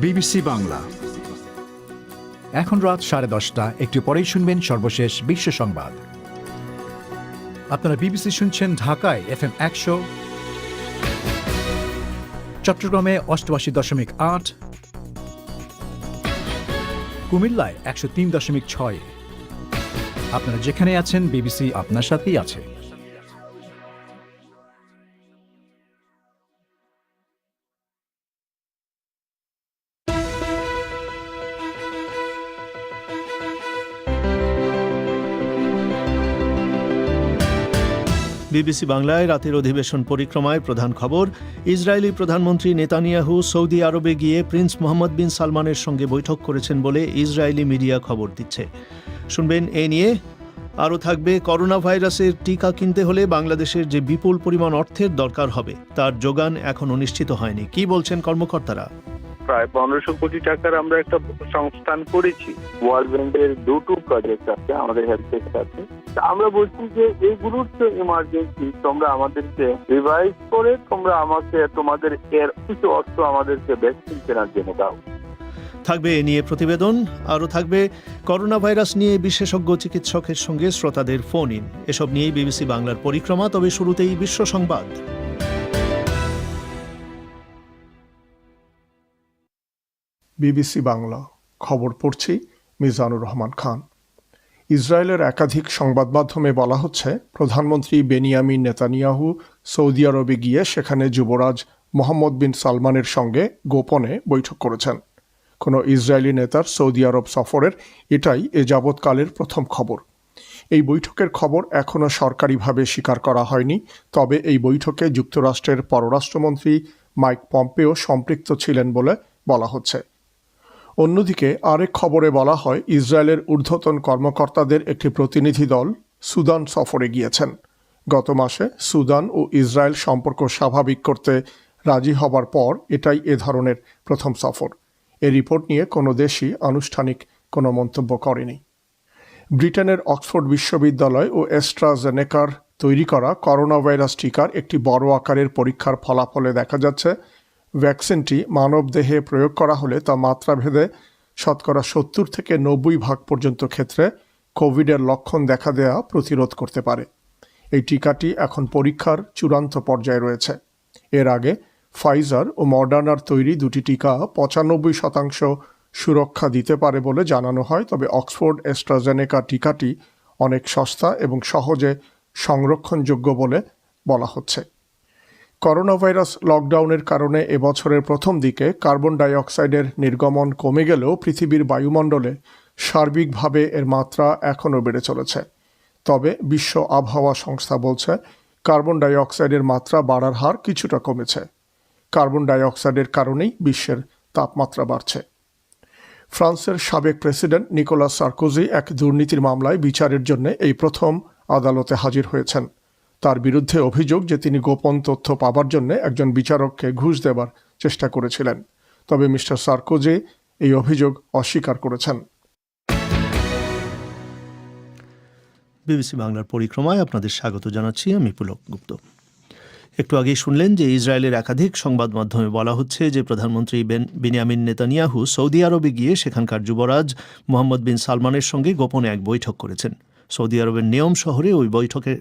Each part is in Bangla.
বিবিসি বাংলা। এখন রাত 10:30। একটু পরেই শুনবেন সর্বশেষ বিশ্ব সংবাদ। আপনারা বিবিসি শুনছেন ঢাকায় FM 100, চট্টগ্রামে 88.8, কুমিল্লায় 103.6। আপনারা যেখানে আছেন, বিবিসি আপনার সাথেই আছে। বিবিসি বাংলায় রাতের অধিবেশন পরিক্রমায় প্রধান খবর, ইসরায়েলি প্রধানমন্ত্রী নেতানিয়াহু সৌদি আরবে গিয়ে প্রিন্স মোহাম্মদ বিন সালমানের সঙ্গে বৈঠক করেছেন বলে ইসরায়েলি মিডিয়া খবর দিচ্ছে। শুনবেন এ নিয়ে। আরও থাকবে, করোনা ভাইরাসের টিকা কিনতে হলে বাংলাদেশের যে বিপুল পরিমাণ অর্থের দরকার হবে তার যোগান এখনও নিশ্চিত হয়নি। কি বলছেন কর্মকর্তারা? প্রায় 1500 কোটি টাকার আমরা একটা সংস্থান করেছি। ওয়ার্ল্ড ব্যাংকের দুটো প্রজেক্ট আছে আমাদের হেলথের সাথে। আমরা বলছি যে এইগুলোর তো ইমার্জেন্সি, তোমরা আমাদেরকে রিভাইজ করে তোমরা আমাকে তোমাদের এর কিছু অর্থ আমাদেরকে ভ্যাকসিন কেনার জন্য দাও। থাকবে এ নিয়ে প্রতিবেদন। আরও থাকবে করোনা ভাইরাস নিয়ে বিশেষজ্ঞ চিকিৎসকের সঙ্গে শ্রোতাদের ফোন ইন। এসব নিয়েই বিবিসি বাংলার পরিক্রমা। তবে শুরুতেই বিশ্ব সংবাদ। বিবিসি বাংলা খবর পড়ছি মিজানুর রহমান খান। ইসরায়েলের একাধিক সংবাদ মাধ্যমে বলা হচ্ছে, প্রধানমন্ত্রী বেনিয়ামিন নেতানিয়াহু সৌদি আরবে গিয়ে সেখানে যুবরাজ মোহাম্মদ বিন সালমানের সঙ্গে গোপনে বৈঠক করেছেন। কোনো ইসরায়েলি নেতার সৌদি আরব সফরের এটাই এ যাবৎকালের প্রথম খবর। এই বৈঠকের খবর এখনও সরকারিভাবে স্বীকার করা হয়নি। তবে এই বৈঠকে যুক্তরাষ্ট্রের পররাষ্ট্রমন্ত্রী মাইক পম্পেও সম্পৃক্ত ছিলেন বলে বলা হচ্ছে। অন্যদিকে আরেক খবরে বলা হয়, ইসরায়েলের ঊর্ধ্বতন কর্মকর্তাদের একটি প্রতিনিধি দল সুদান সফরে গিয়েছেন। গত মাসে সুদান ও ইসরায়েল সম্পর্ক স্বাভাবিক করতে রাজি হবার পর এটাই এ ধরনের প্রথম সফর। এ রিপোর্ট নিয়ে কোনো দেশই আনুষ্ঠানিক কোনো মন্তব্য করেনি। ব্রিটেনের অক্সফোর্ড বিশ্ববিদ্যালয় ও অ্যাস্ট্রাজেনেকার তৈরি করা করোনা ভাইরাস টিকার একটি বড় আকারের পরীক্ষার ফলাফলে দেখা যাচ্ছে, ভ্যাকসিনটি মানবদেহে প্রয়োগ করা হলে তা মাত্রাভেদে 70% থেকে 90% পর্যন্ত ক্ষেত্রে কোভিডের লক্ষণ দেখা দেয়া প্রতিরোধ করতে পারে। এই টিকাটি এখন পরীক্ষার চূড়ান্ত পর্যায়ে রয়েছে। এর আগে ফাইজার ও মডার্নার তৈরি দুটি টিকা 95% সুরক্ষা দিতে পারে বলে জানানো হয়। তবে অক্সফোর্ড অ্যাস্ট্রাজেনেকা টিকাটি অনেক সস্তা এবং সহজে সংরক্ষণযোগ্য বলে বলা হচ্ছে। করোনা ভাইরাস লকডাউনের কারণে এবছরের প্রথম দিকে কার্বন ডাই অক্সাইডের নির্গমন কমে গেলেও পৃথিবীর বায়ুমণ্ডলে সার্বিকভাবে এর মাত্রা এখনও বেড়ে চলেছে। তবে বিশ্ব আবহাওয়া সংস্থা বলছে, কার্বন ডাই অক্সাইডের মাত্রা বাড়ার হার কিছুটা কমেছে। কার্বন ডাই অক্সাইডের কারণেই বিশ্বের তাপমাত্রা বাড়ছে। ফ্রান্সের সাবেক প্রেসিডেন্ট নিকোলাস সার্কোজি এক দুর্নীতির মামলায় বিচারের জন্য এই প্রথম আদালতে হাজির হয়েছেন। তার বিরুদ্ধে অভিযোগ যে তিনি গোপন তথ্য পাবার জন্য একজন বিচারককে ঘুষ দেবার চেষ্টা করেছিলেন। তবে মিস্টার সার্কোজি এই অভিযোগ অস্বীকার করেছেন। বিবিসি বাংলার পরিক্রমায় আপনাদের স্বাগত জানাচ্ছি। আমি পুলক গুপ্ত। একটু আগেই শুনলেন যে ইসরায়েলের একাধিক সংবাদ মাধ্যমে বলা হচ্ছে যে প্রধানমন্ত্রী বেনিয়ামিন নেতানিয়াহু সৌদি আরবে গিয়ে সেখানকার যুবরাজ মোহাম্মদ বিন সালমানের সঙ্গে গোপনে এক বৈঠক করেছেন। সৌদি আরবের নিয়ম শহরে ওই বৈঠকে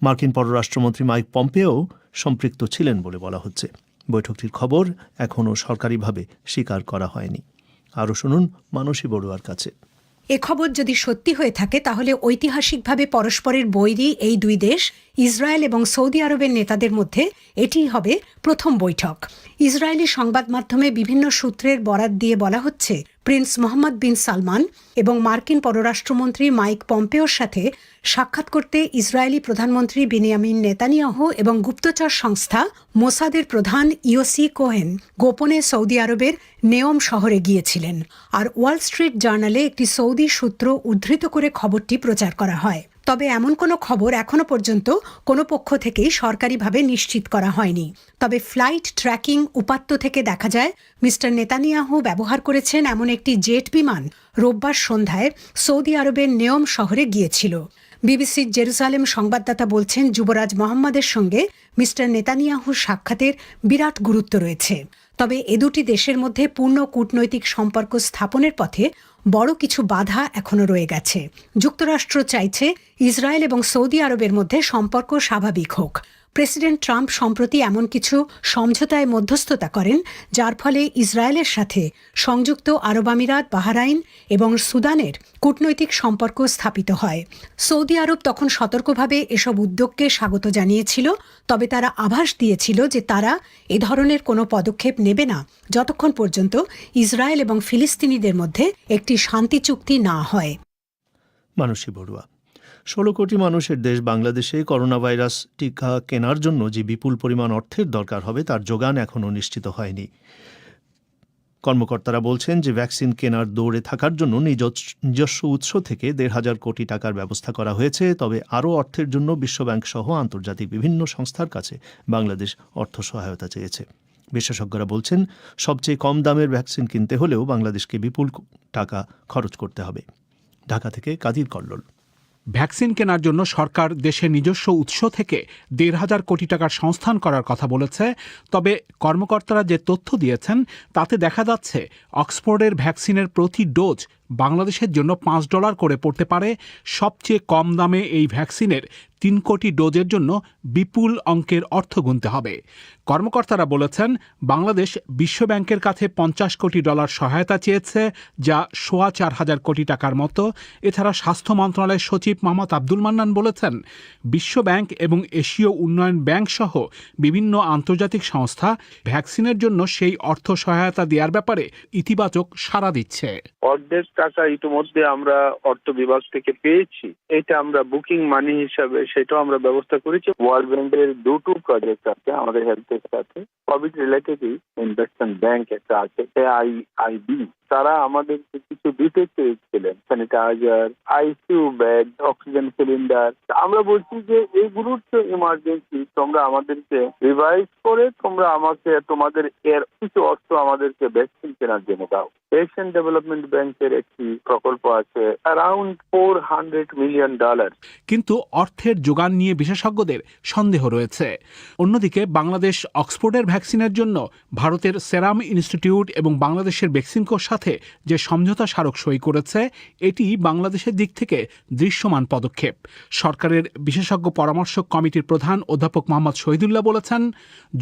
মার্কিন পররাষ্ট্রমন্ত্রী মাইক পম্পেও সম্পৃক্ত ছিলেন বলে বলা হচ্ছে। বৈঠকটির খবর এখনও সরকারিভাবে স্বীকার করা হয়নি। আরও শুনুন মানসী বড়ুয়ার কাছে। এ খবর যদি সত্যি হয়ে থাকে তাহলে ঐতিহাসিকভাবে পরস্পরের বৈরী এই দুই দেশ, ইসরায়েল এবং সৌদি আরবের নেতাদের মধ্যে এটিই হবে প্রথম বৈঠক। ইসরায়েলি সংবাদ মাধ্যমে বিভিন্ন সূত্রের বরাত দিয়ে বলা হচ্ছে, প্রিন্স মোহাম্মদ বিন সালমান এবং মার্কিন পররাষ্ট্রমন্ত্রী মাইক পম্পেওর সাথে সাক্ষাৎ করতে ইসরায়েলি প্রধানমন্ত্রী বেনিয়ামিন নেতানিয়াহু এবং গুপ্তচর সংস্থা মোসাদের প্রধান ইয়োসি কোহেন গোপনে সৌদি আরবের নেওম শহরে গিয়েছিলেন। আর ওয়াল স্ট্রিট জার্নালে একটি সৌদি সূত্র উদ্ধৃত করে খবরটি প্রচার করা হয়। তবে এমন কোনো খবর এখনো পর্যন্ত কোনো পক্ষ থেকেই সরকারিভাবে নিশ্চিত করা হয়নি। তবে ফ্লাইট ট্র্যাকিং উপাত্ত থেকে দেখা যায়, মিস্টার নেতানিয়াহু ব্যবহার করেছেন এমন একটি জেট বিমান রোববার সন্ধ্যায় সৌদি আরবের নেওম শহরে গিয়েছিল। বিবিসির জেরুজালেম সংবাদদাতা বলছেন, যুবরাজ মোহাম্মদের সঙ্গে মিস্টার নেতানিয়াহুর সাক্ষাতের বিরাট গুরুত্ব রয়েছে। তবে এ দুটি দেশের মধ্যে পূর্ণ কূটনৈতিক সম্পর্ক স্থাপনের পথে বড় কিছু বাধা এখনো রয়ে গেছে। যুক্তরাষ্ট্র চাইছে ইসরায়েল এবং সৌদি আরবের মধ্যে সম্পর্ক স্বাভাবিক হোক। প্রেসিডেন্ট ট্রাম্প সম্প্রতি এমন কিছু সমঝোতায় মধ্যস্থতা করেন, যার ফলে ইসরায়েলের সাথে সংযুক্ত আরব আমিরাত, বাহরাইন এবং সুদানের কূটনৈতিক সম্পর্ক স্থাপিত হয়। সৌদি আরব তখন সতর্কভাবে এসব উদ্যোগকে স্বাগত জানিয়েছিল, তবে তারা আভাস দিয়েছিল যে তারা এ ধরনের কোনো পদক্ষেপ নেবে না যতক্ষণ পর্যন্ত ইসরায়েল এবং ফিলিস্তিনিদের মধ্যে একটি শান্তি চুক্তি না হয়। মানসী বড়ুয়া। 16 কোটি মানুষের দেশ বাংলাদেশে করোনা ভাইরাস টিকা কেনার জন্য যে বিপুল পরিমাণ অর্থের দরকার হবে তার যোগান এখনও নিশ্চিত হয়নি। কর্মকর্তারা বলছেন যে ভ্যাকসিন কেনার দৌড়ে থাকার জন্য নিজস্ব উৎস থেকে 1,500 কোটি টাকার ব্যবস্থা করা হয়েছে। তবে আরও অর্থের জন্য বিশ্বব্যাংক সহ আন্তর্জাতিক বিভিন্ন সংস্থার কাছে বাংলাদেশ অর্থ সহায়তা চেয়েছে। বিশেষজ্ঞরা বলছেন, সবচেয়ে কম দামের ভ্যাকসিন কিনতে হলেও বাংলাদেশকে বিপুল টাকা খরচ করতে হবে। ঢাকা থেকে কাদির কল্লোল। ভ্যাকসিন কেনার জন্য সরকার দেশের নিজস্ব উৎস থেকে 1,500 কোটি টাকার সংস্থান করার কথা বলেছে। তবে কর্মকর্তারা যে তথ্য দিয়েছেন তাতে দেখা যাচ্ছে অক্সফোর্ডের ভ্যাকসিনের প্রতি ডোজ বাংলাদেশের জন্য $5 করে পড়তে পারে। সবচেয়ে কম দামে এই ভ্যাকসিনের 3 কোটি ডোজের জন্য বিপুল অঙ্কের অর্থ গুনতে হবে। কর্মকর্তারা বলেছেন, বাংলাদেশ বিশ্বব্যাংকের কাছে $50 কোটি সহায়তা চেয়েছে, যা 4,500 কোটি টাকার মতো। এছাড়া স্বাস্থ্য মন্ত্রণালয়ের সচিব মোহাম্মদ আব্দুল মান্নান বলেছেন, বিশ্বব্যাংক এবং এশীয় উন্নয়ন ব্যাংক সহ বিভিন্ন আন্তর্জাতিক সংস্থা ভ্যাকসিনের জন্য সেই অর্থ সহায়তা দেওয়ার ব্যাপারে ইতিবাচক সাড়া দিচ্ছে। অর্ধেক টাকা ইতিমধ্যে আমরা অর্থ বিভাগ থেকে পেয়েছি। এটা আমরা বুকিং মানি হিসাবে সেটাও আমরা ব্যবস্থা করেছি। ওয়ার্ল্ড ব্যাংকের দুটো প্রজেক্ট আছে আমাদের হেলথের সাথে। কোভিড রিলেটেড ইনভেস্টমেন্ট ব্যাংক একটা আছে, AIIB। তারা আমাদেরকে কিছু দিতে চেয়েছিলেন, sanitiser, ICU bed, oxygen cylinder. আমরা বলছি যে এইগুলোর তো ইমার্জেন্সি, তোমরা আমাদেরকে রিভাইজ করে তোমরা আমাকে তোমাদের এর কিছু অর্থ আমাদেরকে ভ্যাকসিন কেনার জন্য দাও। এশিয়ান ডেভেলপমেন্ট ব্যাংকের একটি প্রকল্প আছে, অ্যারাউন্ড $400 মিলিয়ন। কিন্তু অর্থের যোগান নিয়ে বিশেষজ্ঞদের সন্দেহ রয়েছে। অন্যদিকে বাংলাদেশ অক্সফোর্ডের ভ্যাকসিনের জন্য ভারতের সেরাম ইনস্টিটিউট এবং বাংলাদেশের বেক্সিমকোর সাথে যে সমঝোতা স্মারক সই করেছে, এটি বাংলাদেশের দিক থেকে দৃশ্যমান পদক্ষেপ। সরকারের বিশেষজ্ঞ পরামর্শক কমিটির প্রধান অধ্যাপক মোহাম্মদ শহীদুল্লাহ বলেছেন,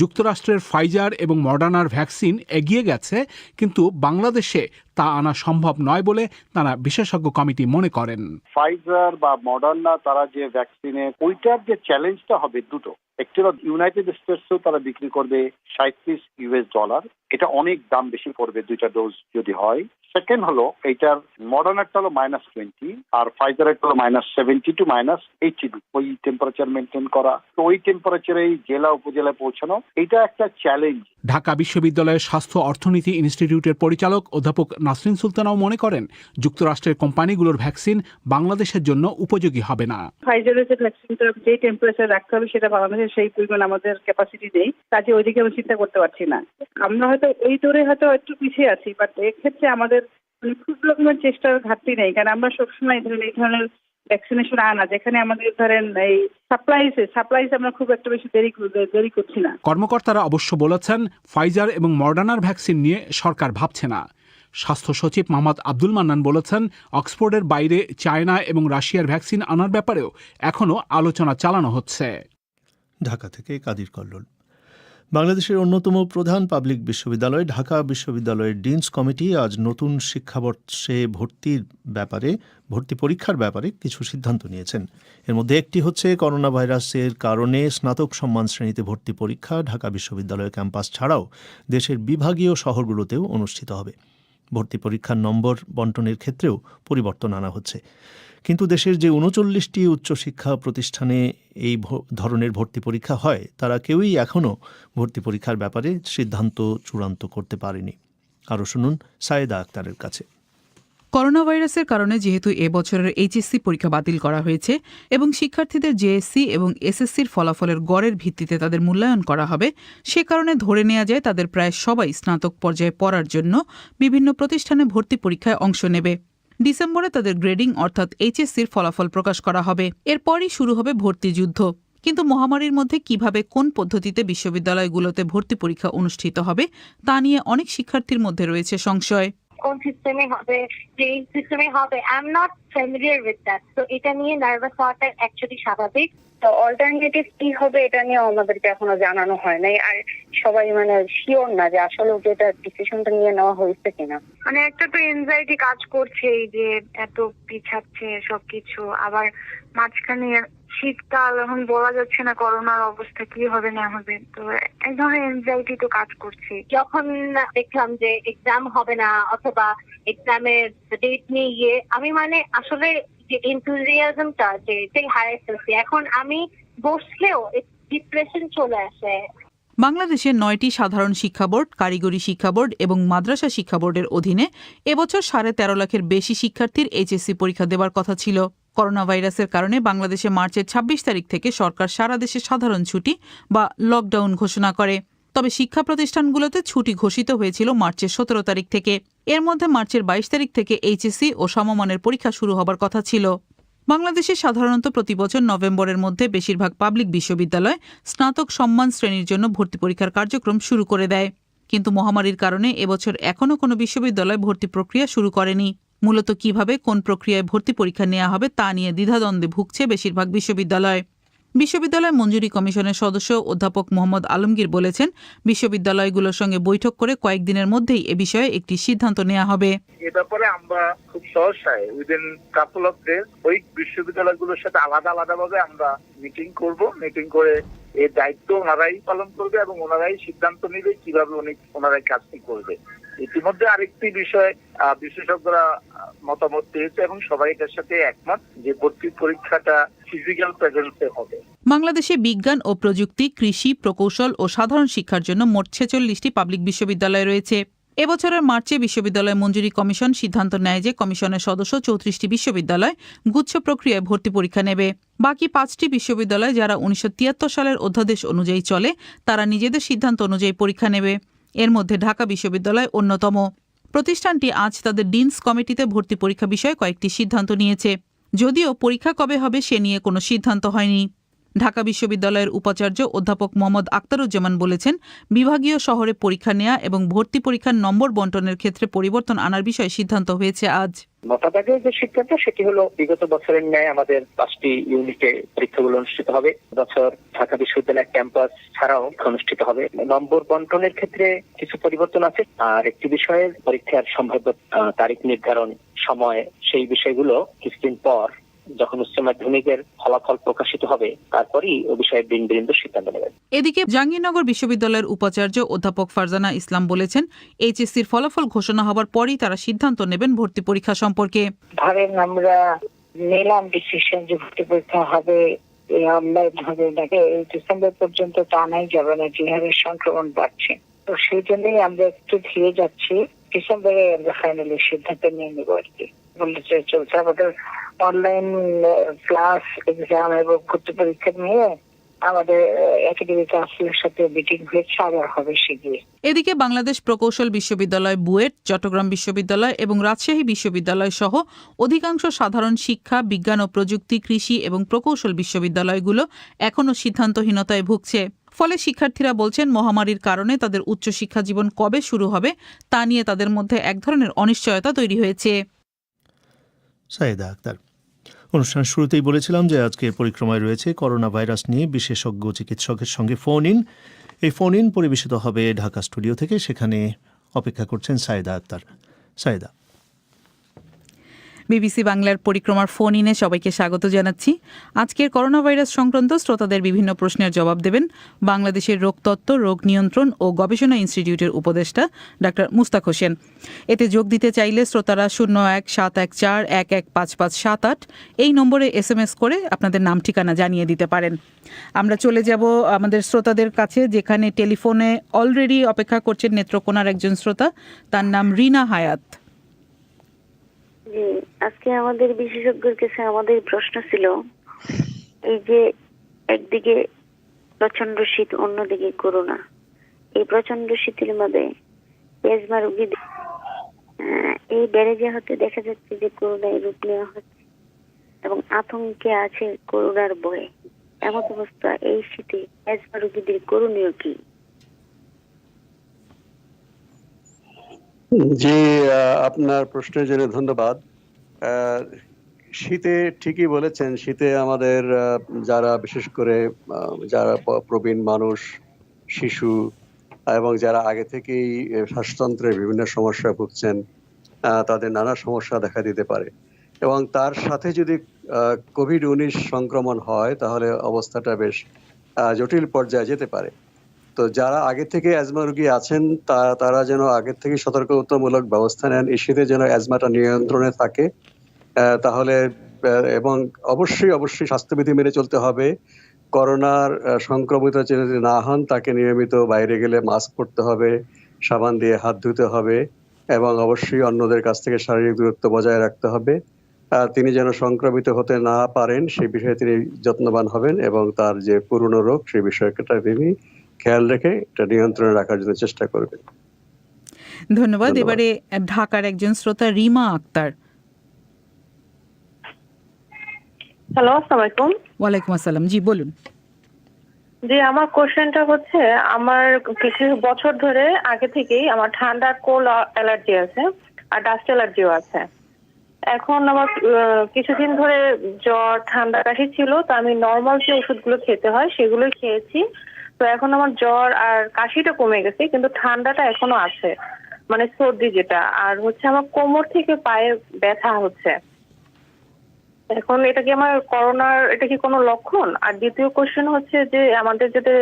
যুক্তরাষ্ট্রের ফাইজার এবং মডার্নার ভ্যাকসিন এগিয়ে গেছে, কিন্তু বাংলাদেশে তা আনা সম্ভব নয় বলে তারা বিশেষজ্ঞ কমিটি মনে করেন। ফাইজার বা মডার্না তারা যে ভ্যাকসিনে ওইটার যে চ্যালেঞ্জটা হবে দুটো, একটি হলো ইউনাইটেড স্টেটসেও তারা বিক্রি করবে $37। এটা অনেক দাম বেশি পড়বে দুইটা ডোজ যদি হয়। সেকেন্ড হলো এইটার মডার্নারটা হলো -20 আর ফাইজারের হলো -70 to -80, ওই টেম্পারেচার মেনটেন করা। তো ওই টেম্পারেচারেই জেলা উপজেলায় পৌঁছানো, এটা একটা চ্যালেঞ্জ। ঢাকা বিশ্ববিদ্যালয়ের স্বাস্থ্য অর্থনীতি ইনস্টিটিউটের পরিচালক অধ্যাপক নাসরিন সুলতানাও মনে করেন, যুক্তরাষ্ট্রের কোম্পানিগুলোর ভ্যাকসিন বাংলাদেশের জন্য উপযোগী হবে না। ফাইজারের যে ভ্যাকসিনটা যে টেম্পারেচার রাখতে হবে সেটা বাংলাদেশে সেই পরিমাণ আমাদের ক্যাপাসিটি নেই, কাজে ওইদিকে আমি চিন্তা করতে পারছি না। আমরা হয়তো এই দৌড়ে হয়তো একটু পিছিয়ে আছি, বাট এক্ষেত্রে আমাদের খুব রকমের চেষ্টার ঘাটতি নেই, কারণ আমরা সবসময় এই ধরনের ভ্যাকসিনেশন আনা যেখানে আমাদের ধরেন এই সাপ্লাইস আমরা খুব একটা বেশি দেরি করছি না। কর্মকর্তারা অবশ্য বলেছেন, ফাইজার এবং মডার্নার ভ্যাকসিন নিয়ে সরকার ভাবছে না। স্বাস্থ্য সচিব মোহাম্মদ আব্দুল মান্নান বলেছেন, অক্সফোর্ডের বাইরে চায়না এবং রাশিয়ার ভ্যাকসিন আনার ব্যাপারেও এখনও আলোচনা চালানো হচ্ছে। ঢাকা থেকে কাদির কল্লোল। বাংলাদেশের অন্যতম প্রধান পাবলিক বিশ্ববিদ্যালয় ঢাকা বিশ্ববিদ্যালয়ের ডিনস কমিটি আজ নতুন শিক্ষাবর্ষে ভর্তি পরীক্ষার ব্যাপারে কিছু সিদ্ধান্ত নিয়েছেন। এর মধ্যে একটি হচ্ছে, করোনা ভাইরাসের কারণে স্নাতক সম্মান শ্রেণীতে ভর্তি পরীক্ষা ঢাকা বিশ্ববিদ্যালয় ক্যাম্পাস ছাড়াও দেশের বিভাগীয় শহরগুলোতেও অনুষ্ঠিত হবে। ভর্তি পরীক্ষার নম্বর বন্টনের ক্ষেত্রেও পরিবর্তন আনা হচ্ছে। কিন্তু দেশের যে 39টি উচ্চশিক্ষা প্রতিষ্ঠানে এই ধরনের ভর্তি পরীক্ষা হয়, তারা কেউই এখনও ভর্তি পরীক্ষার ব্যাপারে সিদ্ধান্ত চূড়ান্ত করতে পারেনি। আরও শুনুন সায়েদা আক্তারের কাছে। করোনা ভাইরাসের কারণে যেহেতু এবছরের এইচএসসি পরীক্ষা বাতিল করা হয়েছে এবং শিক্ষার্থীদের জেএসসি এবং এসএসসির ফলাফলের গড়ের ভিত্তিতে তাদের মূল্যায়ন করা হবে, সে কারণে ধরে নেওয়া যায় তাদের প্রায় সবাই স্নাতক পর্যায়ে পড়ার জন্য বিভিন্ন প্রতিষ্ঠানে ভর্তি পরীক্ষায় অংশ নেবে। ডিসেম্বরে তাদের গ্রেডিং অর্থাৎ এইচএসসির ফলাফল প্রকাশ করা হবে। এরপরই শুরু হবে ভর্তি যুদ্ধ। কিন্তু মহামারীর মধ্যে কিভাবে কোন পদ্ধতিতে বিশ্ববিদ্যালয়গুলোতে ভর্তি পরীক্ষা অনুষ্ঠিত হবে তা নিয়ে অনেক শিক্ষার্থীর মধ্যে রয়েছে সংশয়। কোন সিস্টেমে হবে, যে সিস্টেমে হবে, I am not familiar with that, তো এটা নিয়ে নার্ভাস হওয়াটা অ্যাকচুয়ালি স্বাভাবিক। তো অল্টারনেটিভ কি হবে এটা নিয়ে আমাদেরকে এখনো জানানো হয় নাই, আর সবাই মানে শিওর না যে আসলে এটা ডিসিশনটা নিয়ে নেওয়া হয়েছে কিনা। মানে একটা তো এনজাইটি কাজ করছে, এই যে এত পিছাচ্ছে সবকিছু, আবার মাঝখানে শীতকাল, এখন বলা যাচ্ছে না করোনার অবস্থা কি হবে না হবে, তো এক ধরনের এনজাইটি তো কাজ করছে। যখন দেখলাম যে এক্সাম হবে না অথবা এক্সামের ডেট নিয়ে গিয়ে আমি মানে আসলে যে এনথুজিয়াজমটা যে হারিয়ে ফেলছি, এখন আমি বসলেও ডিপ্রেশন চলে আসে। বাংলাদেশের 9টি সাধারণ শিক্ষা বোর্ড, কারিগরি শিক্ষা বোর্ড এবং মাদ্রাসা শিক্ষা বোর্ডের অধীনে এবছর 13.5 লাখের বেশি শিক্ষার্থীর এইচএসসি পরীক্ষা দেবার কথা ছিল। করোনা ভাইরাসের কারণে বাংলাদেশে মার্চের 26 তারিখ থেকে সরকার সারা দেশে সাধারণ ছুটি বা লকডাউন ঘোষণা করে। তবে শিক্ষা প্রতিষ্ঠানগুলোতে ছুটি ঘোষিত হয়েছিল মার্চের 17 তারিখ থেকে। এর মধ্যে মার্চের 22 তারিখ থেকে এইচএসসি ও সমমানের পরীক্ষা শুরু হবার কথা ছিল। বাংলাদেশে সাধারণত প্রতিবছর নভেম্বরের মধ্যে বেশিরভাগ পাবলিক বিশ্ববিদ্যালয় স্নাতক সম্মান শ্রেণীর জন্য ভর্তি পরীক্ষার কার্যক্রম শুরু করে দেয়। কিন্তু মহামারীর কারণে এবছর এখনও কোনো বিশ্ববিদ্যালয় ভর্তি প্রক্রিয়া শুরু করেনি। মূলত কিভাবে কোন প্রক্রিয়ায় ভর্তি পরীক্ষা নেওয়া হবে তা নিয়ে দ্বিধাদ্বন্দ্বে ভুগছে বেশিরভাগ বিশ্ববিদ্যালয়। বিশ্ববিদ্যালয় মঞ্জুরি কমিশনের সদস্য অধ্যাপক মোহাম্মদ আলমগীর বলেছেন, বিশ্ববিদ্যালয়গুলোর সঙ্গে বৈঠক করে কয়েকদিনের মধ্যেই এ বিষয়ে একটি সিদ্ধান্ত নেওয়া হবে। এ ব্যাপারে আমরা খুব সহসায় উইদিন কাপল অফ ডেজ ওই বিশ্ববিদ্যালয়গুলোর সাথে আলাদাভাবে আমরা মিটিং করব। মিটিং করে এই দায়িত্ব ওনারাই পালন করবে এবং ওনারাই সিদ্ধান্ত নেবে কিভাবে ওনারাই কাজটি করবে। ইতিমধ্যে আরেকটি বিষয় বিশেষজ্ঞরা মতামত দিয়েছে এবং সবাই এটার সাথে একমত যে ভর্তি পরীক্ষাটা ফিজিক্যাল প্রেজেন্সে হবে। বাংলাদেশে বিজ্ঞান ও প্রযুক্তি, কৃষি, প্রকৌশল ও সাধারণ শিক্ষার জন্য মোট 46টি পাবলিক বিশ্ববিদ্যালয় রয়েছে। এবছরের মার্চে বিশ্ববিদ্যালয় মঞ্জুরি কমিশন সিদ্ধান্ত নেয় যে কমিশনের সদস্য 34টি বিশ্ববিদ্যালয় গুচ্ছ প্রক্রিয়ায় ভর্তি পরীক্ষা নেবে। বাকি 5টি বিশ্ববিদ্যালয় যারা 1973 সালের অধ্যাদেশ অনুযায়ী চলে তারা নিজেদের সিদ্ধান্ত অনুযায়ী পরীক্ষা নেবে। এর মধ্যে ঢাকা বিশ্ববিদ্যালয় অন্যতম। প্রতিষ্ঠানটি আজ তাদের ডিনস কমিটিতে ভর্তি পরীক্ষা বিষয়ে কয়েকটি সিদ্ধান্ত নিয়েছে, যদিও পরীক্ষা কবে হবে সে নিয়ে কোনো সিদ্ধান্ত হয়নি। ঢাকা বিশ্ববিদ্যালয়ের উপাচার্য অধ্যাপক মোহাম্মদ আখতারুজ্জামান বলেছেন, বিভাগীয় শহরে পরীক্ষা নেওয়া এবং ভর্তি পরীক্ষার নম্বর বণ্টনের ক্ষেত্রে পরিবর্তন আনার বিষয়ে সিদ্ধান্ত হয়েছে আজ। মোটাদাগে যে সিদ্ধান্ত সেটি হলো বিগত বছরের ন্যায় আমাদের 5টি ইউনিটে পরীক্ষাগুলো অনুষ্ঠিত হবে। বছর ঢাকা বিশ্ববিদ্যালয় ক্যাম্পাস ছাড়াও অনুষ্ঠিত হবে। নম্বর বন্টনের ক্ষেত্রে কিছু পরিবর্তন আছে, আর একটি বিষয়ের পরীক্ষার সম্ভাব্য তারিখ নির্ধারণ সময়, সেই বিষয়গুলো কিছুদিন পর যখন উচ্চ মাধ্যমিকের ফলাফল প্রকাশিত হবে তারপরই ও বিষয়ে বিন্দু সিদ্ধান্ত নেবেন। এদিকে জাহাঙ্গীরনগর বিশ্ববিদ্যালয়ের উপাচার্য অধ্যাপক ফারজানা ইসলাম বলেছেন, এইচএসসির ফলাফল ঘোষণা হবার পরই তারা সিদ্ধান্ত নেবেন ভর্তি পরীক্ষা সম্পর্কে। ধরেন আমরা নিলাম ডিসিশন যে ভর্তি পরীক্ষা হবে, আমরা এই ডিসেম্বর পর্যন্ত টানাই যাবে না, যেভাবে সংক্রমণ বাড়ছে। তো সেই জন্যই আমরা একটু ধীরে যাচ্ছি, ডিসেম্বরে আমরা ফাইনালি সিদ্ধান্ত নিয়ে নেবো আর কি বলতে চলছে। আমাদের অনলাইন ক্লাস, এক্সাম এবং ভর্তি পরীক্ষা নিয়ে আমাদের একাডেমিক কাউন্সিলের সাথে মিটিং হয়েছে, আবার হবে শিগগিরই। এদিকে বাংলাদেশ প্রকৌশল বিশ্ববিদ্যালয়, বুয়েট, চট্টগ্রাম বিশ্ববিদ্যালয় এবং রাজশাহী বিশ্ববিদ্যালয় সহ অধিকাংশ সাধারণ শিক্ষা, বিজ্ঞান ও প্রযুক্তি, কৃষি এবং প্রকৌশল বিশ্ববিদ্যালয়গুলো এখনও সিদ্ধান্তহীনতায় ভুগছে। ফলে শিক্ষার্থীরা বলছেন, মহামারীর কারণে তাদের উচ্চশিক্ষা জীবন কবে শুরু হবে তা নিয়ে তাদের মধ্যে এক ধরনের অনিশ্চয়তা তৈরি হয়েছে। সাইদা আক্তার। অনুষ্ঠানের শুরুতেই বলেছিলাম যে আজকের পরিক্রমায় রয়েছে করোনা ভাইরাস নিয়ে বিশেষজ্ঞ চিকিৎসকের সঙ্গে ফোন ইন। এই ফোন ইন পরিবেশিত হবে ঢাকা স্টুডিও থেকে, সেখানে অপেক্ষা করছেন সাইদা আক্তার। সাইদা। বিবিসি বাংলার পরিক্রমার ফোন ইনে সবাইকে স্বাগত জানাচ্ছি। আজকের করোনা ভাইরাস সংক্রান্ত শ্রোতাদের বিভিন্ন প্রশ্নের জবাব দেবেন বাংলাদেশের রোগতত্ত্ব, রোগ নিয়ন্ত্রণ ও গবেষণা ইনস্টিটিউটের উপদেষ্টা ডাক্তার মুস্তাক হোসেন। এতে যোগ দিতে চাইলে শ্রোতারা 017141155578 এই নম্বরে SMS করে আপনাদের নাম ঠিকানা জানিয়ে দিতে পারেন। আমরা চলে যাব আমাদের শ্রোতাদের কাছে, যেখানে টেলিফোনে অলরেডি অপেক্ষা করছেন নেত্রকোনার একজন শ্রোতা, তার নাম রিনা হায়াত। আজকে আমাদের বিশেষজ্ঞের কাছে আমাদের প্রশ্ন ছিল, এই যে একদিকে প্রচন্ড শীত, অন্যদিকে করোনা, এই প্রচন্ড শীতের মধ্যে প্লাজমা রোগী এই বেড়ে যাওয়াতে দেখা যাচ্ছে যে করোনায় রূপ নেওয়া হচ্ছে এবং আতঙ্কে আছে করোনার ভয়ে। এমন অবস্থা এই শীতে অ্যাজমা রোগীদের করণীয় কি? জি, আপনার প্রশ্নের জন্য ধন্যবাদ। শীতে ঠিকই বলেছেন, শীতে আমাদের যারা বিশেষ করে যারা প্রবীণ মানুষ, শিশু এবং যারা আগে থেকেই শ্বাসতন্ত্রের বিভিন্ন সমস্যায় ভুগছেন, তাদের নানা সমস্যা দেখা দিতে পারে এবং তার সাথে যদি কোভিড-19 সংক্রমণ হয় তাহলে অবস্থাটা বেশ জটিল পর্যায়ে যেতে পারে। তো যারা আগে থেকে অ্যাজমা রোগী আছেন তারা যেন আগে থেকে সতর্কতামূলক ব্যবস্থা নেন, এই শীতে যেন অ্যাজমাটা নিয়ন্ত্রণে থাকে। তাহলে এবং অবশ্যই স্বাস্থ্যবিধি মেনে চলতে হবে। করোনার সংক্রমিত যদি না হন তাকে নিয়মিত বাইরে গেলে মাস্ক পরতে হবে, সাবান দিয়ে হাত ধুতে হবে এবং অবশ্যই অন্যদের কাছ থেকে শারীরিক দূরত্ব বজায় রাখতে হবে। তিনি যেন সংক্রমিত হতে না পারেন সেই বিষয়ে তিনি যত্নবান হবেন এবং তার যে পুরনো রোগ সেই বিষয়টা তিনি খেয়াল রেখে এটা নিয়ন্ত্রণে রাখার জন্য চেষ্টা করবেন। ধন্যবাদ। এবারে ঢাকার একজন শ্রোতা রিমা আক্তার। হ্যালো, আসসালামু আলাইকুম। ওয়ালাইকুম আসসালাম, জি বলুন। জি, আমার কোশ্চেনটা হচ্ছে, আমার কিছু বছর ধরে আগে থেকেই আমার ঠান্ডা কোল্ড অ্যালার্জি আছে আর ডাস্ট অ্যালার্জিও আছে। এখন আমার কিছুদিন ধরে জ্বর ঠান্ডা কাশি ছিল, তো আমি নর্মাল যে ওষুধগুলো খেতে হয় সেগুলোই খেয়েছি। তো এখন আমার জ্বর আর কাশিটা কমে গেছে, কিন্তু ঠান্ডাটা এখনো আছে, মানে সর্দি যেটা। আর হচ্ছে আমার কোমর থেকে পায়ে ব্যথা হচ্ছে। এখন এটা কি আমার করোনার, এটা কি কোনো লক্ষণ? আর দ্বিতীয় কোশ্চেন হচ্ছে যে আমাদের যেটা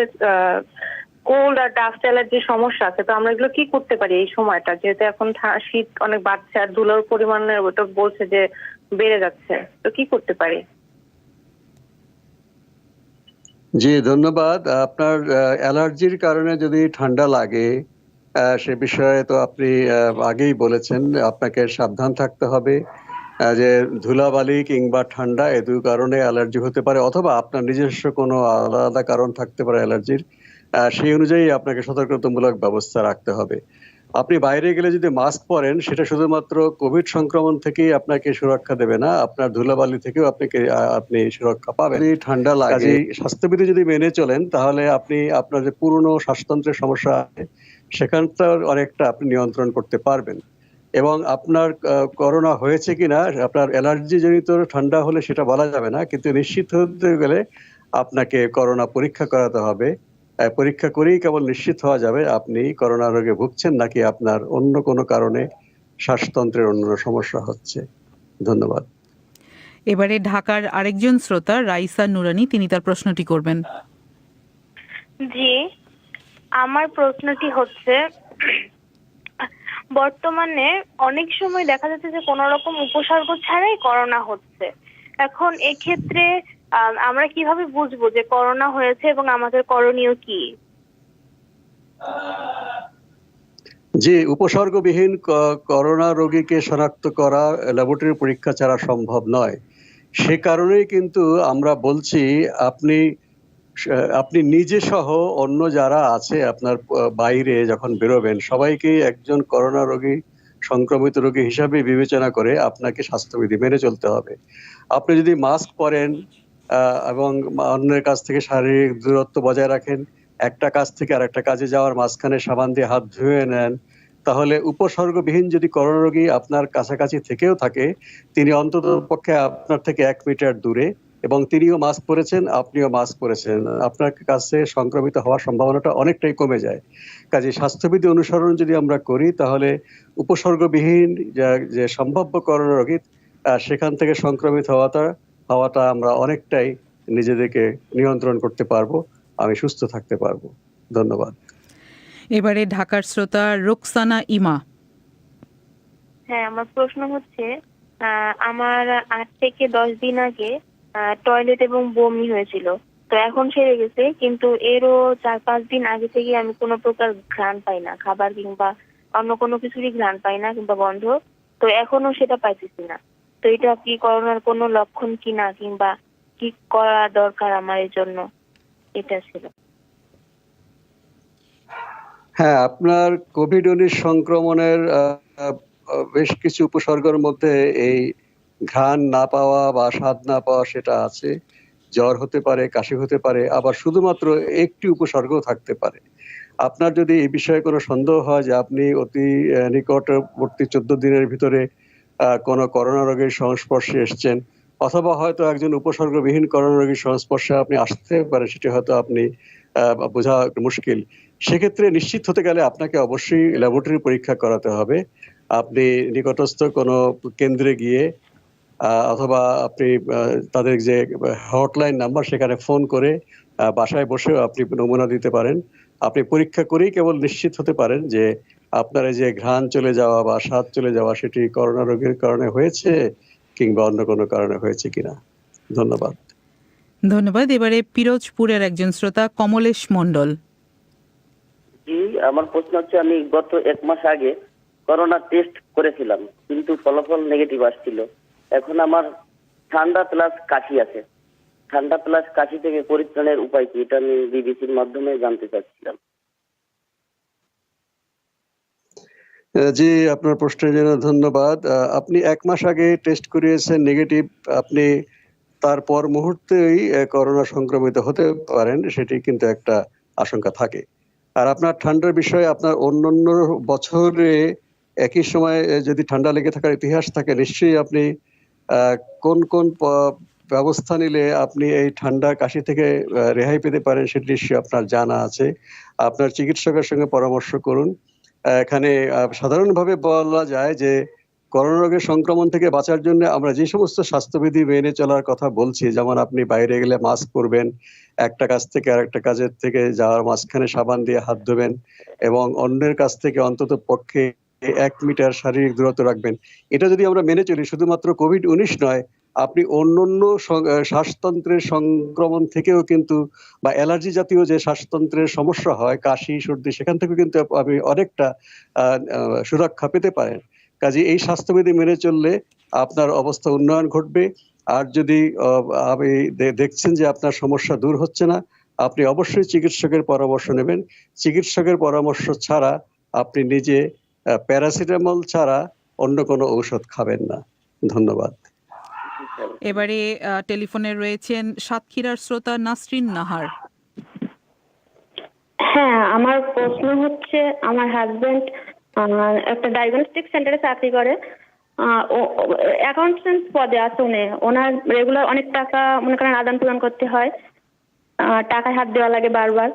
কোল্ড আর ডাস্ট অ্যালার্জির সমস্যা আছে, তো আমরা এগুলো কি করতে পারি এই সময়টা, যেহেতু এখন শীত অনেক বাড়ছে আর ধুলোর পরিমাণের ওটা বলছে যে বেড়ে যাচ্ছে, তো কি করতে পারি? জি, ধন্যবাদ। আপনার অ্যালার্জির কারণে যদি ঠান্ডা লাগে সে বিষয়ে তো আপনি আগেই বলেছেন, আপনাকে সাবধান থাকতে হবে যে ধুলাবালি কিংবা ঠান্ডা এই দুই কারণে অ্যালার্জি হতে পারে অথবা আপনার নিজস্ব কোনো আলাদা কারণ থাকতে পারে অ্যালার্জির। সেই অনুযায়ী আপনাকে সতর্কতামূলক ব্যবস্থা রাখতে হবে। আপনি বাইরে গেলে যদি মাস্ক পরেন সেটা শুধুমাত্র কোভিড সংক্রমণ থেকেই আপনাকে সুরক্ষা দেবে না, আপনার ধুলাবালি থেকেও আপনি সুরক্ষা পাবেন। যদি ঠান্ডা লাগে, স্বাস্থ্যবিধি যদি মেনে চলেন তাহলে আপনি আপনার যে পুরনো শ্বাসতন্ত্রের সমস্যা আছে সেখানটার অনেকটা আপনি নিয়ন্ত্রণ করতে পারবেন। এবং আপনার করোনা হয়েছে কিনা, আপনার অ্যালার্জি জনিত ঠান্ডা হলে সেটা বলা যাবে না, কিন্তু নিশ্চিত হতে গেলে আপনাকে করোনা পরীক্ষা করাতে হবে। পরীক্ষা করেই কেবল নিশ্চিত হওয়া যাবে আপনি করোনা রোগে ভুগছেন নাকি আপনার অন্য কোনো কারণে শ্বাসতন্ত্রের অন্য সমস্যা হচ্ছে। ধন্যবাদ। এবারে ঢাকার আরেকজন শ্রোতা রাইসা নুরানি, তিনি তার প্রশ্নটি করবেন। জি, আমার প্রশ্নটি হচ্ছে, বর্তমানে অনেক সময় দেখা যাচ্ছে যে কোনো রকম উপসর্গ ছাড়াই করোনা হচ্ছে। এখন এক্ষেত্রে আমরা কিভাবে বুঝবো যে করোনা হয়েছে এবং আমাদের করণীয় কি? জি, উপসর্গবিহীন করোনা রোগীকে শনাক্ত করা ল্যাবরেটরি পরীক্ষা ছাড়া সম্ভব নয়। সে কারণেই কিন্তু আমরা বলছি আপনি নিজে সহ অন্য যারা আছে আপনার বাইরে যখন বেরোবেন সবাইকে একজন করোনা রোগী, সংক্রমিত রোগী হিসাবে বিবেচনা করে আপনাকে স্বাস্থ্যবিধি মেনে চলতে হবে। আপনি যদি মাস্ক পরেন এবং অন্যের কাছ থেকে শারীরিক দূরত্ব বজায় রাখেন, একটা কাজ থেকে আরেকটা কাজে যাওয়ার মাঝখানে সাবান দিয়ে হাত ধুয়ে নেন, তাহলে উপসর্গবিহীন যদি করোনা রোগী আপনার কাছাকাছি থেকেও থাকে তিনি অন্তত পক্ষে আপনার থেকে 1 মিটার দূরে এবং তিনিও মাস্ক পরেছেন, আপনিও মাস্ক পরেছেন, আপনার কাছে সংক্রমিত হওয়ার সম্ভাবনাটা অনেকটাই কমে যায়। কাজে স্বাস্থ্যবিধি অনুসরণ যদি আমরা করি তাহলে উপসর্গবিহীন যে সম্ভাব্য করোনা রোগী সেখান থেকে সংক্রমিত হওয়াটা আমরা অনেকটাই নিজেদেরকে নিয়ন্ত্রণ করতে পারবো, আমি সুস্থ থাকতে পারবো। ধন্যবাদ। এবারে ঢাকার শ্রোতা রোকসানা ইমা। হ্যাঁ, আমার প্রশ্ন হচ্ছে, আমার 8 থেকে 10 দিন আগে টয়লেট এবং বমি হয়েছিল, তো এখন সেরে গেছে, কিন্তু এরও 4-5 দিন আগে থেকে আমি কোনো প্রকার ঘ্রাণ পাই না, খাবার কিংবা অন্য কোনো কিছুরই ঘ্রাণ পাই না কিংবা গন্ধ, তো এখনো সেটা পাইতেছি না। তো এটা কি করোনার কোনো লক্ষণ কিনা কিংবা কি করা দরকার আমার এর জন্য, এটা ছিল। হ্যাঁ, আপনার কোভিড-19 সংক্রমণের বেশ কিছু উপসর্গের মধ্যে এই ঘ্রাণ না পাওয়া বা স্বাদ না পাওয়া সেটা আছে, জ্বর হতে পারে, কাশি হতে পারে, আবার শুধুমাত্র একটি উপসর্গও থাকতে পারে। আপনার যদি এই বিষয়ে কোনো সন্দেহ হয় যে আপনি অতি নিকটবর্তী 14 দিনের ভিতরে কোনো করোনা রোগীর সংস্পর্শে এসছেন, অথবা হয়তো একজন উপসর্গবিহীন করোনা রোগীর সংস্পর্শে আপনি আসতে পারেন, সেটি হয়তো আপনি বোঝা মুশকিল। সেক্ষেত্রে নিশ্চিত হতে গেলে আপনাকে অবশ্যই ল্যাবরেটরি পরীক্ষা করাতে হবে। আপনি নিকটস্থ কোনো কেন্দ্রে গিয়ে অথবা আপনি তাদের যে হটলাইন নাম্বার সেখানে ফোন করে বাসায় বসেও আপনি নমুনা দিতে পারেন। আপনি পরীক্ষা করেই কেবল নিশ্চিত হতে পারেন যে আপনার এই যে ঘ্রাণ চলে যাওয়া বা স্বাদ চলে যাওয়া সেটি করোনা রোগের কারণে হয়েছে কিংবা অন্য কোনো কারণে হয়েছে কিনা। ধন্যবাদ। ধন্যবাদ। এবারে পিরোজপুরের একজন শ্রোতা কমলেশ মণ্ডল। জি, আমার প্রশ্ন হচ্ছে, আমি গত 1 মাস আগে করোনা টেস্ট করেছিলাম, কিন্তু ফলাফল নেগেটিভ আসছিল। এখন আমার ঠান্ডা প্লাস কাশি আছে। ঠান্ডা প্লাস কাশি থেকে পরিত্রাণের উপায় কি, এটা আমি বিবিসির মাধ্যমে জানতে চাচ্ছিলাম। জি, আপনার প্রশ্নের জন্য ধন্যবাদ। আপনি 1 মাস আগে টেস্ট করিয়েছেন নেগেটিভ, আপনি তারপর মুহূর্তেই করোনা সংক্রমিত হতে পারেন, সেটি কিন্তু একটা আশঙ্কা থাকে। আর আপনার ঠান্ডার বিষয়ে আপনার অন্যান্য বছরে একই সময়ে যদি ঠান্ডা লেগে থাকার ইতিহাস থাকে, নিশ্চয়ই আপনি কোন কোন ব্যবস্থা নিলে আপনি এই ঠান্ডা কাশি থেকে রেহাই পেতে পারেন সেটি নিশ্চয়ই আপনার জানা আছে। আপনার চিকিৎসকের সঙ্গে পরামর্শ করুন। এখানে সাধারণভাবে বলা যায় যে করোনা রোগের সংক্রমণ থেকে বাঁচার জন্য আমরা যে সমস্ত স্বাস্থ্যবিধি মেনে চলার কথা বলছি, যেমন আপনি বাইরে গেলে মাস্ক পরবেন, একটা কাজ থেকে আরেকটা কাজের থেকে যাওয়ার মাঝখানে সাবান দিয়ে হাত ধোবেন এবং অন্যের কাছ থেকে অন্তত পক্ষে 1 মিটার শারীরিক দূরত্ব রাখবেন। এটা যদি আমরা মেনে চলি, শুধুমাত্র কোভিড-19 নয়, আপনি অন্যান্য শ্বাসতন্ত্রের সংক্রমণ থেকেও কিন্তু বা অ্যালার্জি জাতীয় যে শ্বাসতন্ত্রের সমস্যা হয়, কাশি, সর্দি, সেখান থেকেও কিন্তু আপনি অনেকটা সুরক্ষা পেতে পারেন। কাজেই এই স্বাস্থ্যবিধি মেনে চললে আপনার অবস্থা উন্নয়ন ঘটবে। আর যদি আপনি দেখছেন যে আপনার সমস্যা দূর হচ্ছে না, আপনি অবশ্যই চিকিৎসকের পরামর্শ নেবেন। চিকিৎসকের পরামর্শ ছাড়া আপনি নিজে প্যারাসিটামল ছাড়া অন্য কোনো ঔষধ খাবেন না। ধন্যবাদ। এবারে টেলিফোনে রয়েছেন সাতক্ষীরার শ্রোতা নাসরিন নাহার। হ্যাঁ, আমার প্রশ্ন হচ্ছে, আমার হাজবেন্ড একটা ডায়াগনস্টিক সেন্টারে চাকরি করে, অ্যাকাউন্ট্যান্ট পদে আছে উনি। ওনার রেগুলার অনেক টাকা মনে করেন আদান প্রদান করতে হয়, টাকায় হাত দেওয়া লাগে বারবার।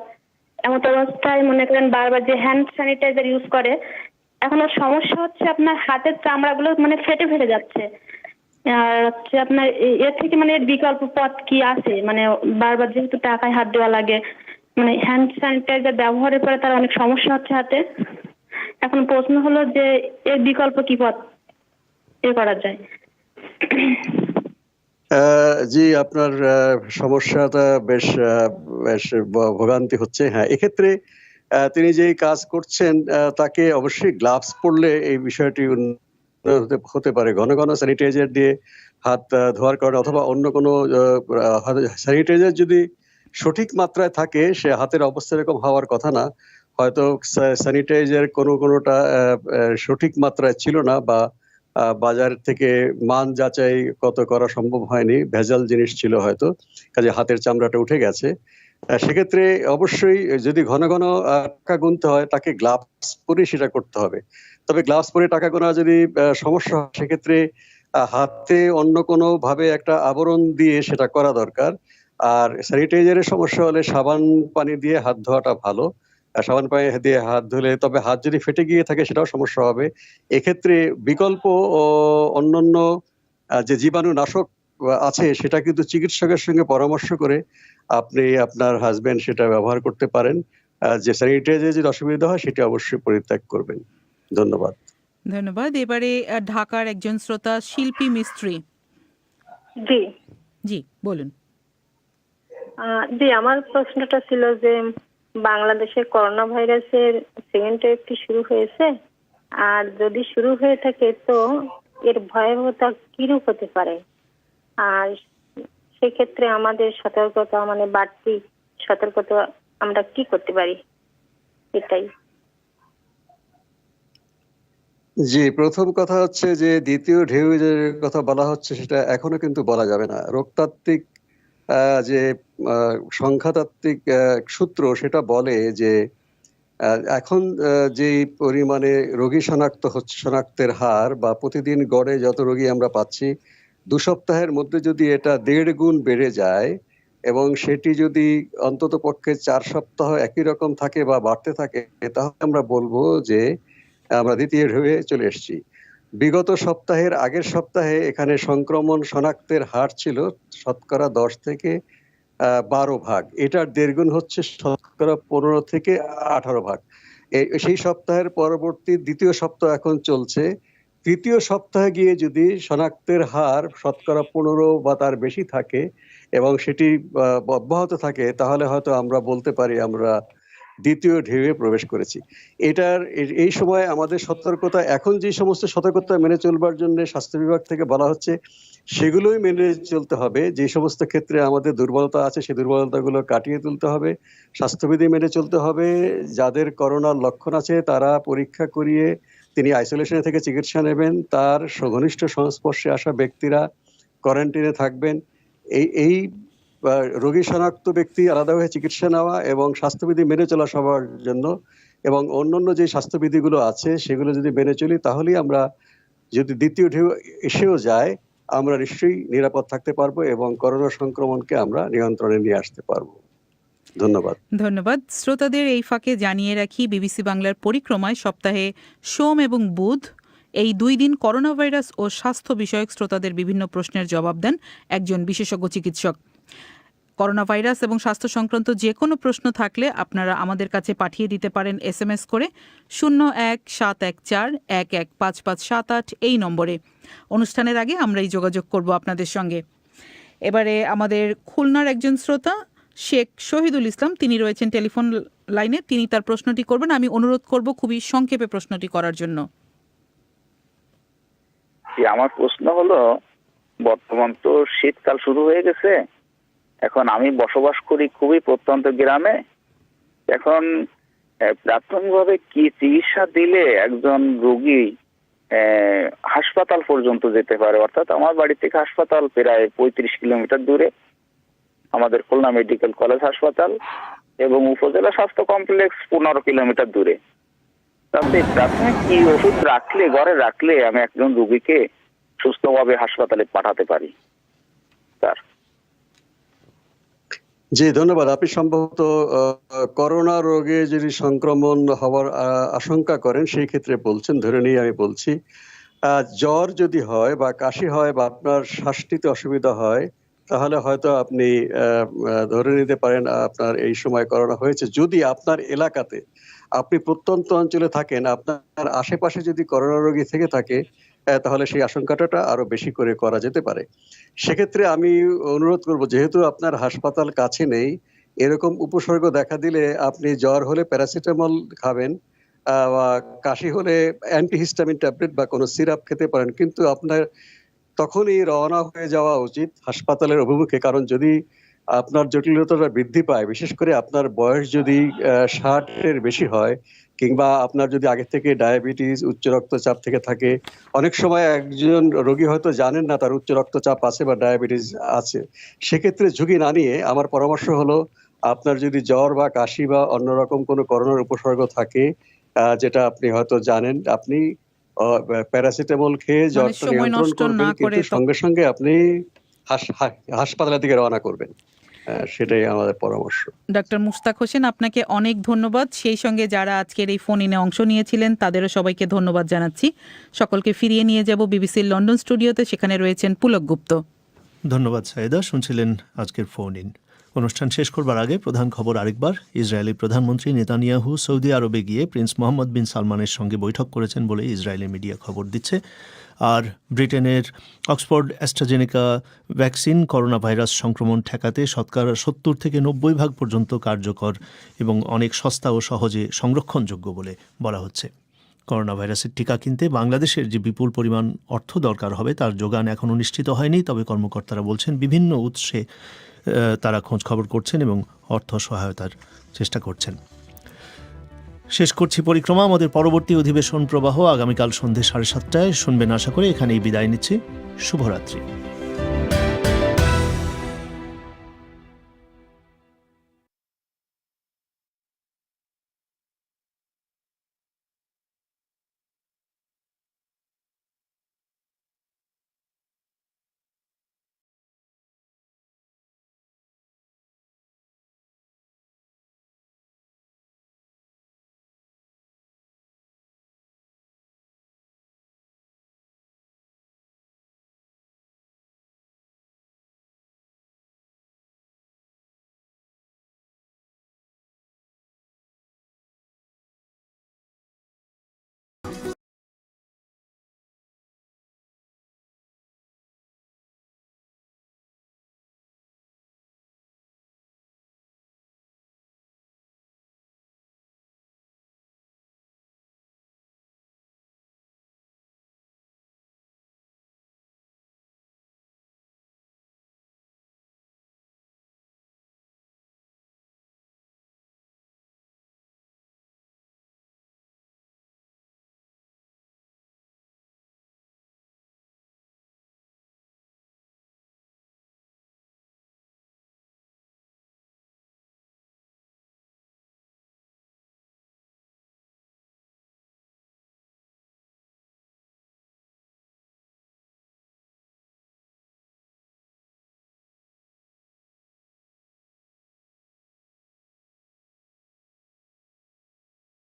এমন অবস্থায় মনে করেন বারবার যে হ্যান্ড স্যানিটাইজার ইউজ করে, এখন ওর সমস্যা হচ্ছে আপনার হাতের চামড়াগুলো মানে ফেটে ফেটে যাচ্ছে। আর হচ্ছে আপনার এর থেকে মানে এর বিকল্প পথ কি আছে? মানে বারবার যেহেতু টাকায় হাত দেওয়া লাগে, মানে হ্যান্ড স্যানিটাইজার ব্যবহারের পরে তার অনেক সমস্যা হচ্ছে হাতে। এখন প্রশ্ন হলো যে এর বিকল্প কি পথ করা যায়? জি, আপনার সমস্যাটা বেশ ভোগান্তি হচ্ছে। হ্যাঁ, এক্ষেত্রে তিনি যে কাজ করছেন তাকে অবশ্যই গ্লাভস পরলে এই বিষয়টি হতে পারে। ঘন ঘন স্যানিটাইজার দিয়ে হাত ধোয়ার কারণে অথবা অন্য কোনো স্যানিটাইজার যদি সঠিক মাত্রায় থাকে, সে হাতের অবস্থা এরকম হওয়ার কথা না। হয়তো স্যানিটাইজার কোনোটা সঠিক মাত্রায় ছিল না বা বাজার থেকে মান যাচাই করা সম্ভব হয়নি, ভেজাল জিনিস ছিল হয়তো, কাজে হাতের চামড়াটা উঠে গেছে। সেক্ষেত্রে অবশ্যই যদি ঘন ঘন টাকা গুনতে হয়, তাকে গ্লাভস পরে সেটা করতে হবে। তবে গ্লাভস পরে টাকা গোনা যদি সমস্যা হয়, সেক্ষেত্রে হাতে অন্য কোনো ভাবে একটা আবরণ দিয়ে সেটা করা দরকার। আর স্যানিটাইজারের সমস্যা হলে সাবান পানি দিয়ে হাত ধোয়াটা ভালো। সাবান পানি দিয়ে হাত ধুলে, তবে হাত যদি ফেটে গিয়ে থাকে সেটাও সমস্যা হবে। এক্ষেত্রে বিকল্প অন্যান্য যে জীবাণুনাশক আছে সেটা কিন্তু চিকিৎসকের সঙ্গে পরামর্শ করে আপনি আপনার হাজবেন্ড সেটা ব্যবহার করতে পারেন। যে স্যানিটাইজার যদি অসুবিধা হয় সেটা অবশ্যই পরিত্যাগ করবেন। ধন্যবাদ। ধন্যবাদ। এবারে ঢাকার একজন শ্রোতা শিল্পী মিস্ত্রি। জি জি, বলুন। জি, আমার প্রশ্নটা ছিল যে বাংলাদেশে করোনা ভাইরাসের সেকেন্ড ওয়েভ কি শুরু হয়েছে? আর যদি শুরু হয়ে থাকে তো এর ভয়াবহতা কিরূপ হতে পারে? আর সেক্ষেত্রে আমাদের সতর্কতা মানে বাড়তি সতর্কতা আমরা কি করতে পারি? এটাই। জি, প্রথম কথা হচ্ছে যে দ্বিতীয় ঢেউ যে কথা বলা হচ্ছে সেটা এখনো কিন্তু বলা যাবে না। রোগতাত্ত্বিক যে আ সংখ্যাতাত্ত্বিক সূত্র সেটা বলে যে আ এখন যেই পরিমাণে রোগী শনাক্তের হার বা প্রতিদিন গড়ে যত রোগী আমরা পাচ্ছি, ২ সপ্তাহের মধ্যে যদি এটা ১.৫ গুণ বেড়ে যায় এবং সেটি যদি অন্ততপক্ষে ৪ সপ্তাহ একই রকম থাকে বা বাড়তে থাকে, তাহলে আমরা বলব যে আমরা দ্বিতীয় ঢেউয়ে চলে এসেছি। বিগত সপ্তাহের আগের সপ্তাহে এখানে সংক্রমণ শনাক্তের হার ছিল শতকরা ১০ থেকে ১২ ভাগ। এটার ১.৫ গুণ হচ্ছে শতকরা ১৫ থেকে ১৮ ভাগ। সেই সপ্তাহের পরবর্তী দ্বিতীয় সপ্তাহ এখন চলছে। তৃতীয় সপ্তাহে গিয়ে যদি শনাক্তের হার শতকরা ১৫ বা তার বেশি থাকে এবং সেটি অব্যাহত থাকে, তাহলে হয়তো আমরা বলতে পারি আমরা দ্বিতীয় ঢেউয়ে প্রবেশ করেছি। এই সময় আমাদের সতর্কতা, এখন যে সমস্ত সতর্কতা মেনে চলবার জন্য স্বাস্থ্য বিভাগ থেকে বলা হচ্ছে সেগুলোই মেনে চলতে হবে। যে সমস্ত ক্ষেত্রে আমাদের দুর্বলতা আছে সেই দুর্বলতাগুলো কাটিয়ে তুলতে হবে। স্বাস্থ্যবিধি মেনে চলতে হবে। যাদের করোনার লক্ষণ আছে তারা পরীক্ষা করিয়ে তিনি আইসোলেশনে থেকে চিকিৎসা নেবেন। তার ঘনিষ্ঠ সংস্পর্শে আসা ব্যক্তিরা কোয়ারেন্টাইনে থাকবেন। এই রোগী শনাক্ত ব্যক্তি আলাদা হয়ে চিকিৎসা নেওয়া এবং স্বাস্থ্যবিধি মেনে চলা সবার জন্য, এবং অন্যান্য যে স্বাস্থ্যবিধিগুলো আছে সেগুলো যদি মেনে চলি, তাহলেই আমরা, যদি দ্বিতীয় ঢেউ এসেও যায়, আমরা নিশ্চয়ই নিরাপদ থাকতে পারবো এবং করোনা সংক্রমণকে আমরা নিয়ন্ত্রণে নিয়ে আসতে পারবো। ধন্যবাদ। ধন্যবাদ। শ্রোতাদের এই ফাঁকে জানিয়ে রাখি, বিবিসি বাংলার পরিক্রমায় সপ্তাহে সোম এবং বুধ এই 2 দিন করোনা ভাইরাস ও স্বাস্থ্য বিষয়ক শ্রোতাদের বিভিন্ন প্রশ্নের জবাব দেন একজন বিশেষজ্ঞ চিকিৎসক। করোনা ভাইরাস এবং স্বাস্থ্য সংক্রান্ত যে কোনো প্রশ্ন থাকলে আপনারা আমাদের কাছে পাঠিয়ে দিতে পারেন SMS করে 017141155578 এই নম্বরে। অনুষ্ঠানের আগে আমরা এই যোগাযোগ করব আপনাদের সঙ্গে। এবারে আমাদের খুলনার একজন শ্রোতা শেখ শহীদুল ইসলাম, তিনি রয়েছেন টেলিফোন লাইনে। তিনি তার প্রশ্নটি করবেন। আমি অনুরোধ করব খুবই সংক্ষেপে প্রশ্নটি করার জন্য। আমার প্রশ্ন হলো, বর্তমান তো শীতকাল শুরু হয়ে গেছে। এখন আমি বসবাস করি খুবই প্রত্যন্ত গ্রামে। এখন প্রাথমিকভাবে কি চিকিৎসা দিলে একজন রোগী হাসপাতাল পর্যন্ত যেতে পারে? অর্থাৎ আমার বাড়ি থেকে হাসপাতাল প্রায় ৩৫ কিলোমিটার দূরে, আমাদের খুলনা মেডিকেল কলেজ হাসপাতাল, এবং উপজেলা স্বাস্থ্য কমপ্লেক্স ১৫ কিলোমিটার দূরে। তাতে প্রাথমিক কি ওষুধ রাখলে, ঘরে রাখলে আমি একজন রোগীকে সুস্থভাবে হাসপাতালে পাঠাতে পারি স্যার? জি, ধন্যবাদ। আপনি সম্ভবত করোনা রোগে যদি সংক্রমণ হওয়ার আশঙ্কা করেন সেই ক্ষেত্রে বলছেন, ধরে নিয়ে আমি বলছি। জ্বর যদি হয় বা কাশি হয় বা আপনার শ্বাস নিতে অসুবিধা হয়, তাহলে হয়তো আপনি ধরে নিতে পারেন আপনার এই সময় করোনা হয়েছে। যদি আপনার এলাকাতে, আপনি প্রত্যন্ত অঞ্চলে থাকেন, আপনার আশেপাশে যদি করোনা রোগী থেকে থাকে, তাহলে সেই আশঙ্কাটা আরো বেশি করে করা যেতে পারে। সেক্ষেত্রে আমি অনুরোধ করব, যেহেতু আপনার হাসপাতাল কাছে নেই, এরকম উপসর্গ দেখা দিলে আপনি জ্বর হলে প্যারাসিটামল খাবেন, বা কাশি হলে অ্যান্টিহিস্টামিন ট্যাবলেট বা কোনো সিরাপ খেতে পারেন। কিন্তু আপনার তখনই রওনা হয়ে যাওয়া উচিত হাসপাতালের অভিমুখে। কারণ যদি আপনার জটিলতাটা বৃদ্ধি পায়, বিশেষ করে আপনার বয়স যদি ৬০-এর বেশি হয়, কিংবা আপনার যদি আগে থেকে ডায়াবেটিস, উচ্চ রক্তচাপ থেকে থাকে, অনেক সময় একজন রোগী হয়তো জানেন না তার উচ্চ রক্তচাপ আছে বা ডায়াবেটিস আছে। সেক্ষেত্রে ঝুঁকি না নিয়ে আমার পরামর্শ হলো, আপনার যদি জ্বর বা কাশি বা অন্যরকম কোনো করোনার উপসর্গ থাকে, যেটা আপনি হয়তো জানেন, আপনি প্যারাসিটামল খেয়ে জ্বরটা নিয়ন্ত্রণ করবেন, কিন্তু সঙ্গে সঙ্গে আপনি হাসপাতালের দিকে রওনা করবেন। সেটাই আমাদের পরামর্শ। ডক্টর মুশতাক হোসেন, আপনাকে অনেক ধন্যবাদ। সেই সঙ্গে যারা আজকের এই ফোন ইনে অংশ নিয়েছিলেন তাদেরও সবাইকে ধন্যবাদ জানাচ্ছি। সকলকে ফিরিয়ে নিয়ে যাব বিবিসির লন্ডন স্টুডিওতে, সেখানে রয়েছেন পুলক গুপ্ত। ধন্যবাদ সাইদা। শুনছিলেন আজকের ফোন ইন। অনুষ্ঠান শেষ করবার আগে প্রধান খবর আরেকবার। ইসরায়েলি প্রধানমন্ত্রী নেতানিয়াহু সৌদি আরবে গিয়ে প্রিন্স মোহাম্মদ বিন সালমানের সঙ্গে বৈঠক করেছেন বলে ইসরায়েলি মিডিয়া খবর দিচ্ছে। আর ব্রিটেনের Oxford AstraZeneca vaccine corona virus সংক্রমণ ঠেকাতে শতকরা ৭০ থেকে ৯০ ভাগ পর্যন্ত কার্যকর এবং অনেক সস্তা ও সহজে সংরক্ষণযোগ্য বলে বলা হচ্ছে। করোনা ভাইরাসের টিকা কিনতে বাংলাদেশের যে বিপুল পরিমাণ অর্থ দরকার হবে তার যোগান এখনও নিশ্চিত হয়নি, তবে কর্মকর্তারা বলছেন বিভিন্ন উৎসে তারা খোঁজ খবর করছেন এবং অর্থ সহায়তার চেষ্টা করছেন। শেষ করছি পরিক্রমা। আমাদের পরবর্তী অধিবেশন প্রবাহ আগামীকাল সন্ধ্যে 7:30টায় শুনবেন আশা করে। এখানেই বিদায় নিচ্ছি। শুভরাত্রি।